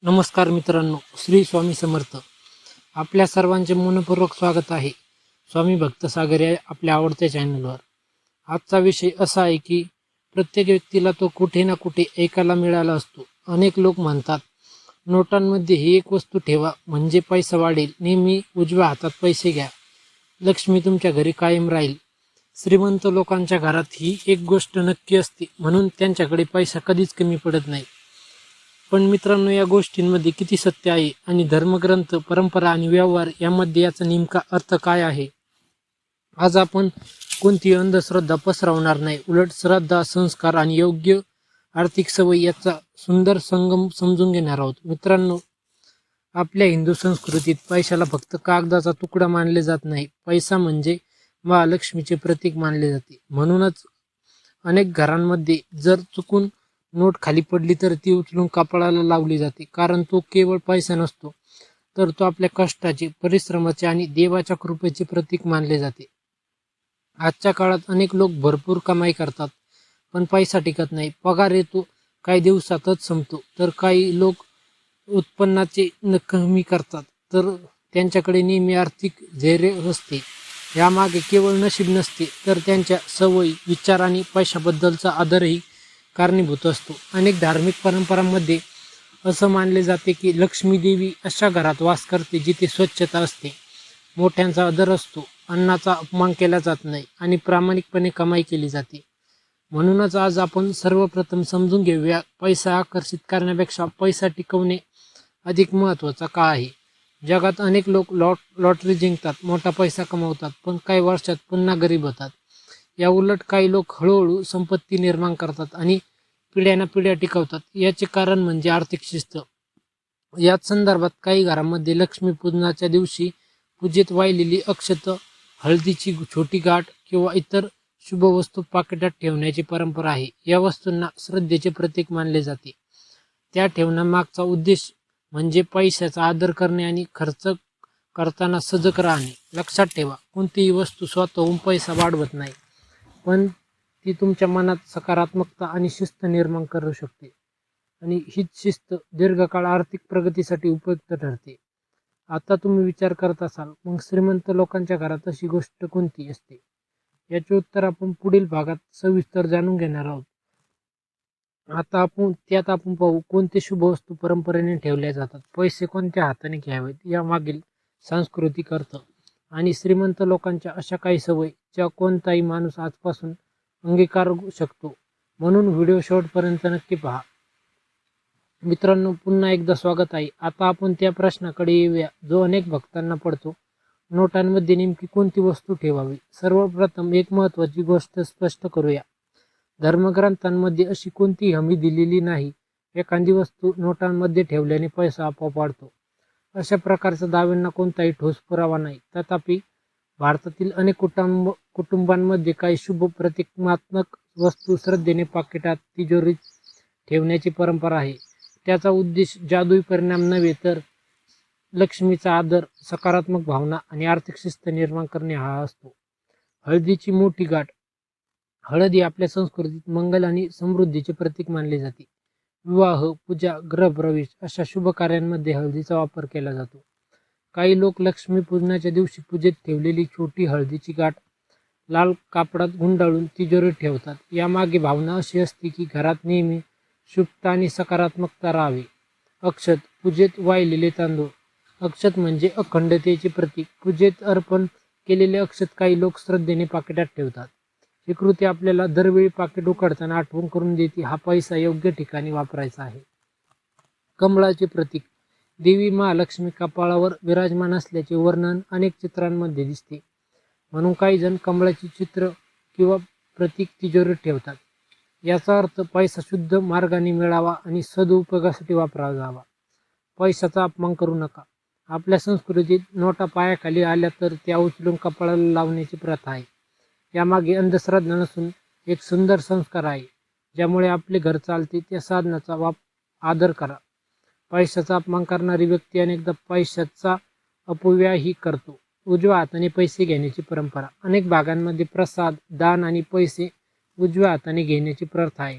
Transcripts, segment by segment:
नमस्कार मित्रांनो, श्री स्वामी समर्थ. आपल्या सर्वांचे मनपूर्वक स्वागत आहे स्वामी भक्त सागर या आपल्या आवडत्या चॅनलवर. आजचा विषय असा आहे की प्रत्येक व्यक्तीला तो कुठे ना कुठे ऐकायला मिळाला असतो. अनेक लोक म्हणतात, नोटांमध्ये ही एक वस्तू ठेवा म्हणजे पैसा वाढेल, नेहमी उजव्या हातात पैसे घ्या, लक्ष्मी तुमच्या घरी कायम राहील. श्रीमंत लोकांच्या घरात ही एक गोष्ट नक्की असते, म्हणून त्यांच्याकडे पैसा कधीच कमी पडत नाही. पण मित्रांनो, या गोष्टींमध्ये किती सत्य आहे आणि धर्मग्रंथ, परंपरा आणि व्यवहार यामध्ये याचा नेमका अर्थ काय आहे? आज आपण कोणती अंधश्रद्धा पसरवणार नाही, उलट श्रद्धा, संस्कार आणि योग्य आर्थिक सवय याचा सुंदर संगम समजून घेणार आहोत. मित्रांनो, आपल्या हिंदू संस्कृतीत पैशाला फक्त कागदाचा तुकडा मानले जात नाही. पैसा म्हणजे महालक्ष्मीचे प्रतीक मानले जाते. म्हणूनच अनेक घरांमध्ये जर चुकून नोट खाली पडली तर ती उचलून कपाळाला लावली जाते, कारण तो केवळ पैसा नसतो, तर तो आपल्या कष्टाचे, परिश्रमाचे आणि देवाच्या कृपेचे प्रतीक मानले जाते. आजच्या काळात अनेक लोक भरपूर कमाई करतात, पण पैसा टिकत नाही. पगार येतो, काही दिवसातच संपतो, तर काही लोक उत्पन्नाचे कमी करतात, तर त्यांच्याकडे नेहमी आर्थिक धैर्य असते. यामागे केवळ नशीब नसते, तर त्यांच्या सवयी, विचार आणि पैशाबद्दलचा आदरही कारणीभूत असतो. अनेक धार्मिक परंपरांमध्ये असं मानले जाते की लक्ष्मी देवी अशा घरात वास करते जिथे स्वच्छता असते, मोठ्यांचा आदर असतो, अन्नाचा अपमान केला जात नाही आणि प्रामाणिकपणे कमाई केली जाते. म्हणूनच आज आपण सर्वप्रथम समजून घेऊया, पैसा आकर्षित करण्यापेक्षा पैसा टिकवणे अधिक महत्त्वाचा का आहे. जगात अनेक लोक लॉटरी जिंकतात, मोठा पैसा कमवतात, पण काही वर्षात पुन्हा गरीब होतात. या उलट काही लोक हळूहळू संपत्ती निर्माण करतात आणि पिढ्याना पिढ्या टिकवतात. याचे कारण म्हणजे आर्थिक शिस्त. याच संदर्भात काही घरांमध्ये लक्ष्मीपूजनाच्या दिवशी पूजेत वाहिलेली अक्षत, हळदीची छोटी गाठ किंवा इतर शुभ वस्तू पाकिटात ठेवण्याची परंपरा आहे. या वस्तूंना श्रद्धेचे प्रतीक मानले जाते. त्या ठेवण्यामागचा उद्देश म्हणजे पैशाचा आदर करणे आणि खर्च करताना सजग राहणे. लक्षात ठेवा, कोणतीही वस्तू स्वतःहून पैसा वाढवत नाही, पण ती तुमच्या मनात सकारात्मकता आणि शिस्त निर्माण करू शकते, आणि हीच शिस्त दीर्घकाळ आर्थिक प्रगतीसाठी उपयुक्त ठरते. आता तुम्ही विचार करत असाल, मग श्रीमंत लोकांच्या घरात अशी गोष्ट कोणती असते? याचे उत्तर आपण पुढील भागात सविस्तर जाणून घेणार आहोत. आता आपण पाहू, कोणते शुभ वस्तू परंपरेने ठेवल्या जातात, पैसे कोणत्या हाताने घ्यावेत, यामागील सांस्कृतिक अर्थ, आणि श्रीमंत लोकांच्या अशा काही सवयी ज्या कोणताही माणूस आजपासून अंगीकारू शकतो. म्हणून व्हिडिओ शेवटपर्यंत नक्की पहा. मित्रांनो, पुन्हा एकदा स्वागत आहे. आता आपण त्या प्रश्नाकडे येऊया जो अनेक भक्तांना पडतो, नोटांमध्ये नेमकी कोणती वस्तू ठेवावी. सर्वप्रथम एक महत्त्वाची गोष्ट स्पष्ट करूया. धर्मग्रंथांमध्ये अशी कोणती हमी दिलेली नाही एखादी वस्तू नोटांमध्ये ठेवल्याने पैसा आपोआप वाढतो. अशा प्रकारच्या दाव्यांना कोणताही ठोस पुरावा नाही. तथापि भारतातील अनेक कुटुंबांमध्ये काही शुभ प्रतिकात्मक वस्तू श्रद्धेने पाकिटात, तिजोरीत ठेवण्याची परंपरा आहे. त्याचा उद्देश जादुई परिणाम नव्हे, तर लक्ष्मीचा आदर, सकारात्मक भावना आणि आर्थिक शिस्त निर्माण करणे हा असतो. हळदीची मोठी गाठ. हळद ही आपल्या संस्कृतीत मंगल आणि समृद्धीचे प्रतीक मानले जाते. विवाह, पूजा, गृहप्रवेश अशा शुभ कार्यांमध्ये हळदीचा वापर केला जातो. काही लोक लक्ष्मीपूजनाच्या दिवशी पूजेत ठेवलेली छोटी हळदीची गाठ लाल कापडात गुंडाळून तिजोरीत ठेवतात. यामागे भावना अशी असते की घरात नेहमी शुभता आणि सकारात्मकता राहावी. अक्षत, पूजेत वाहिलेले तांदूळ. अक्षत म्हणजे अखंडतेचे प्रतीक. पूजेत अर्पण केलेले अक्षत काही लोक श्रद्धेने पाकिटात ठेवतात. ही कृती आपल्याला दरवेळी पाकिट उघडताना आठवण करून देते, हा पैसा योग्य ठिकाणी वापरायचा आहे. कमळाचे प्रतीक. देवी महालक्ष्मी कपाळावर विराजमान असल्याचे वर्णन अनेक चित्रांमध्ये दिसते, म्हणून काही जण कमळाचे चित्र किंवा प्रतीक तिजोरीत ठेवतात. याचा अर्थ पैसा शुद्ध मार्गाने मिळावा आणि सदुपयोगासाठी वापरावा जावा. पैशाचा अपमान करू नका. आपल्या संस्कृतीत नोटा पायाखाली आल्या तर त्या उचलून कपाळाला लावण्याची प्रथा आहे. यामागे अंधश्रद्धा नसून एक सुंदर संस्कार आहे, ज्यामुळे आपले घर चालते. त्या साधनाचा आदर करा. पैशाचा अपमान करणारी व्यक्ती अनेकदा पैशाचा अपव्ययही करतो. उजव्या हाताने पैसे घेण्याची परंपरा. अनेक भागांमध्ये प्रसाद, दान आणि पैसे उजव्या हाताने घेण्याची प्रथा आहे.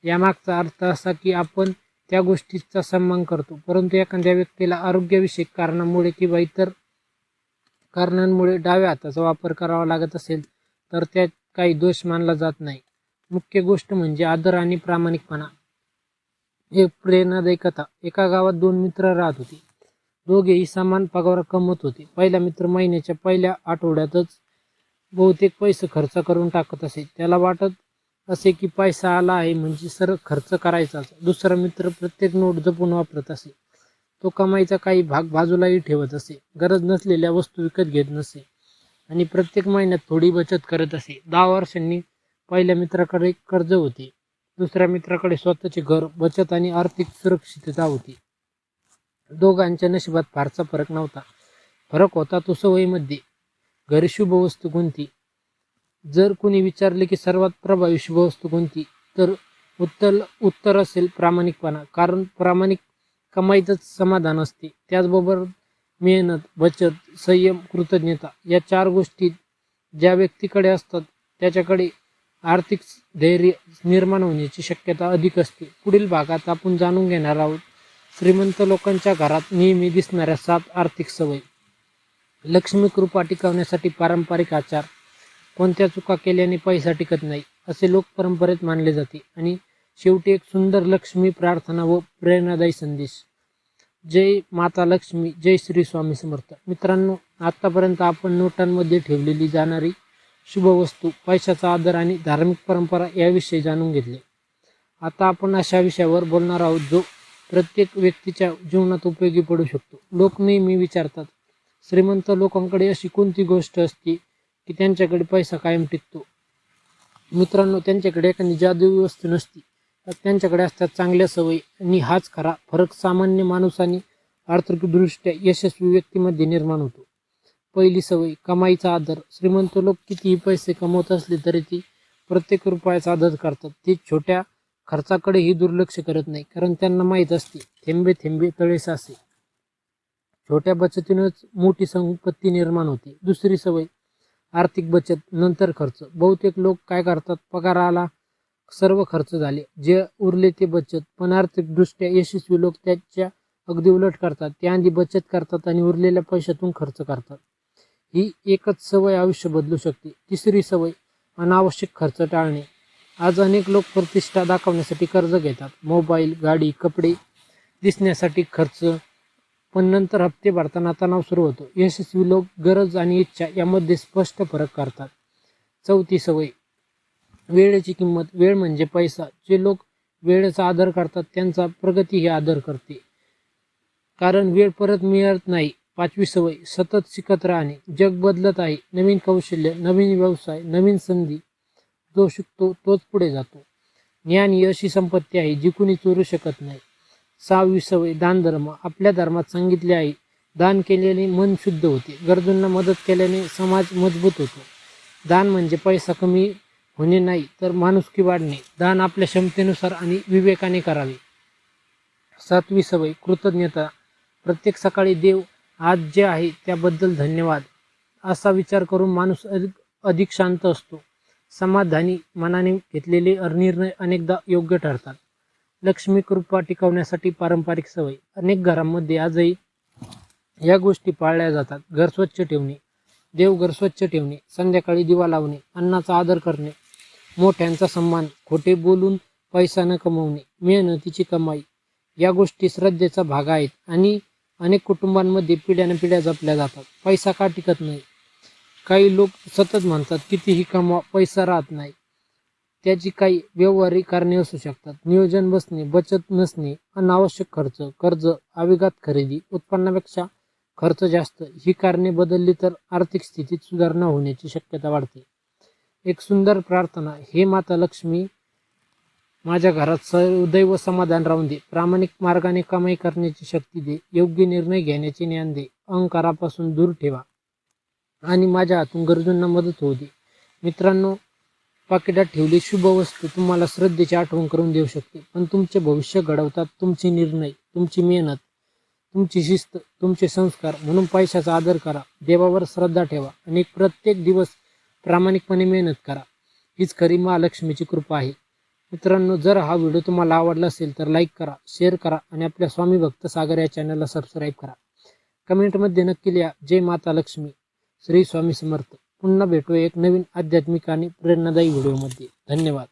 यामागचा अर्थ असा की आपण त्या गोष्टीचा सन्मान करतो. परंतु एखाद्या व्यक्तीला आरोग्यविषयक कारणामुळे किंवा इतर कारणांमुळे डाव्या हाताचा वापर करावा लागत असेल तर त्यात काही दोष मानला जात नाही. मुख्य गोष्ट म्हणजे आदर आणि प्रामाणिकपणा. एक प्रेरणादायी कथा. एका गावात दोन मित्र राहत होते. दोघेही समान पगार कमवत होते. पहिला मित्र महिन्याच्या पहिल्या आठवड्यातच बहुतेक पैसे खर्च करून टाकत असे. त्याला वाटत असे की पैसा आला आहे म्हणजे सर्व खर्च करायचाच. दुसरा मित्र प्रत्येक नोट जपून वापरत असे. तो कमाईचा काही भाग बाजूलाही ठेवत असे. गरज नसलेल्या वस्तू विकत घेत नसे आणि प्रत्येक महिन्यात थोडी बचत करत असे. 10 वर्षांनी पहिल्या मित्राकडे कर्ज होते. दुसऱ्या मित्राकडे स्वतःचे घर, बचत आणि आर्थिक सुरक्षितता होती. दोघांच्या नशिबात फारसा फरक नव्हता. फरक होता तो सवयीमध्ये. घरी शुभ वस्तू कोणती? जर कोणी विचारले की सर्वात प्रभावी शुभ वस्तू कोणती, तर उत्तर असेल प्रामाणिकपणा. कारण प्रामाणिक कमाईतच समाधान असते. त्याचबरोबर मेहनत, बचत, संयम, कृतज्ञता या 4 गोष्टी ज्या व्यक्तीकडे असतात त्याच्याकडे आर्थिक धैर्य निर्माण होण्याची शक्यता अधिक असते. पुढील भागात आपण जाणून घेणार आहोत श्रीमंत लोकांच्या घरात नेहमी दिसणाऱ्या 7 आर्थिक सवयी. लक्ष्मी कृपा टिकवण्यासाठी पारंपरिक आचार. कोणत्या चुका केल्याने पैसा टिकत नाही असे लोक परंपरेत मानले जाते. आणि शेवटी एक सुंदर लक्ष्मी प्रार्थना व प्रेरणादायी संदेश. जय माता लक्ष्मी, जय श्री स्वामी समर्थ. मित्रांनो, आतापर्यंत आपण नोटांमध्ये ठेवलेली जाणारी शुभ वस्तू, पैशाचा आदर आणि धार्मिक परंपरा याविषयी जाणून घेतले. आता आपण अशा विषयावर बोलणार आहोत जो प्रत्येक व्यक्तीच्या जीवनात उपयोगी पडू शकतो. लोक नेहमी विचारतात, श्रीमंत लोकांकडे अशी कोणती गोष्ट असते की त्यांच्याकडे पैसा कायम टिकतो? मित्रांनो, त्यांच्याकडे एखादी जादुई वस्तू नसती, तर त्यांच्याकडे असतात चांगल्या सवयी. आणि हाच खरा फरक सामान्य माणूस आणि आर्थिकदृष्ट्या यशस्वी व्यक्तीमध्ये निर्माण होतो. पहिली सवय, कमाईचा आदर. श्रीमंत लोक कितीही पैसे कमवत असले तरी ती प्रत्येक रुपयाचा आदर करतात. ते छोट्या खर्चाकडेही दुर्लक्ष करत नाही, कारण त्यांना माहीत असते थेंबे थेंबे तळे साचे. छोट्या बचतीनंच मोठी संपत्ती निर्माण होते. दुसरी सवय, आर्थिक बचत नंतर खर्च. बहुतेक लोक काय करतात, पगाराला सर्व खर्च झाले, जे उरले ते बचत. पण आर्थिकदृष्ट्या यशस्वी लोक त्याच्या अगदी उलट करतात. ते आधी बचत करतात आणि उरलेल्या पैशातून खर्च करतात. ही एकच सवय आयुष्य बदलू शकते. तिसरी सवय, अनावश्यक खर्च टाळणे. आज अनेक लोक प्रतिष्ठा दाखवण्यासाठी कर्ज घेतात. मोबाईल, गाडी, कपडे दिसण्यासाठी खर्च, पण नंतर हप्ते भरताना तणाव सुरू होतो. यशस्वी लोक गरज आणि इच्छा यामध्ये स्पष्ट फरक करतात. चौथी सवय, वेळेची किंमत. वेळ म्हणजे पैसा. जे लोक वेळेचा आदर करतात त्यांचा प्रगतीही आदर करते, कारण वेळ परत मिळत नाही. पाचवी सवय, सतत शिकत राहणे. जग बदलत आहे. नवीन कौशल्य, नवीन व्यवसाय, नवीन संधी. जो शिकतो तोच पुढे जातो. ज्ञान ही अशी संपत्ती आहे जी कुणी चोरू शकत नाही. सहावी सवय, दान धर्म. आपल्या धर्मात सांगितले आहे, दान केल्याने मन शुद्ध होते. गरजूंना मदत केल्याने समाज मजबूत होतो. दान म्हणजे पैसा कमी होणे नाही, तर माणुसकी वाढणे. दान आपल्या क्षमतेनुसार आणि विवेकाने करावे. सातवी सवय, कृतज्ञता. प्रत्येक सकाळी देव, आज जे आहे त्याबद्दल धन्यवाद असा विचार करून माणूस अधिक शांत असतो. समाधानी मनाने घेतलेले निर्णय अनेकदा योग्य ठरतात. लक्ष्मी कृपा टिकवण्यासाठी पारंपरिक सवय. अनेक घरांमध्ये आजही या गोष्टी पाळल्या जातात. घर स्वच्छ ठेवणे, देवघर स्वच्छ ठेवणे, संध्याकाळी दिवा लावणे, अन्नाचा आदर करणे, मोठ्यांचा सन्मान, खोटे बोलून पैसा न कमवणे, मेहनतीची कमाई या गोष्टी श्रद्धेचा भाग आहेत आणि अनेक कुटुंबांमध्ये पिढ्यानपिढ्या जपल्या जातात. पैसा का टिकत नाही? काही लोक सतत म्हणतात कितीही कमवा पैसा राहत नाही. त्याची काही व्यवहारिक कारणे असू शकतात. नियोजन बसणे, बचत नसणे, अनावश्यक खर्च, कर्ज, अविघात खरेदी, उत्पन्नापेक्षा खर्च जास्त. ही कारणे बदलली तर आर्थिक स्थितीत सुधारणा होण्याची शक्यता वाढते. एक सुंदर प्रार्थना. हे माता लक्ष्मी, माझ्या घरात सदैव समाधान राहून दे. प्रामाणिक मार्गाने कमाई करण्याची शक्ती दे. योग्य निर्णय घेण्याचे ज्ञान दे. अहंकारापासून दूर ठेवा आणि माझ्या हातून गरजूंना मदत होऊ दे. मित्रांनो, पाकिटात ठेवली शुभ वस्तू तुम्हाला श्रद्धेची आठवण करून देऊ शकते, पण तुमचे भविष्य घडवतात तुमचे निर्णय, तुमची मेहनत, तुमची शिस्त, तुमचे संस्कार. म्हणून पैशाचा आदर करा, देवावर श्रद्धा ठेवा आणि प्रत्येक दिवस प्रामाणिकपणे मेहनत करा. हीच खरी महालक्ष्मीची कृपा आहे. मित्रांनो, जर हा व्हिडिओ तुम्हाला आवडला असेल तर लाईक करा, शेअर करा आणि आपल्या स्वामी भक्त सागर या चॅनलला सबस्क्राईब करा. कमेंटमध्ये नक्की लिहा जय माता लक्ष्मी, श्री स्वामी समर्थ. पुन्हा भेटू एक नवीन आध्यात्मिक आणि प्रेरणादायी व्हिडिओमध्ये. धन्यवाद.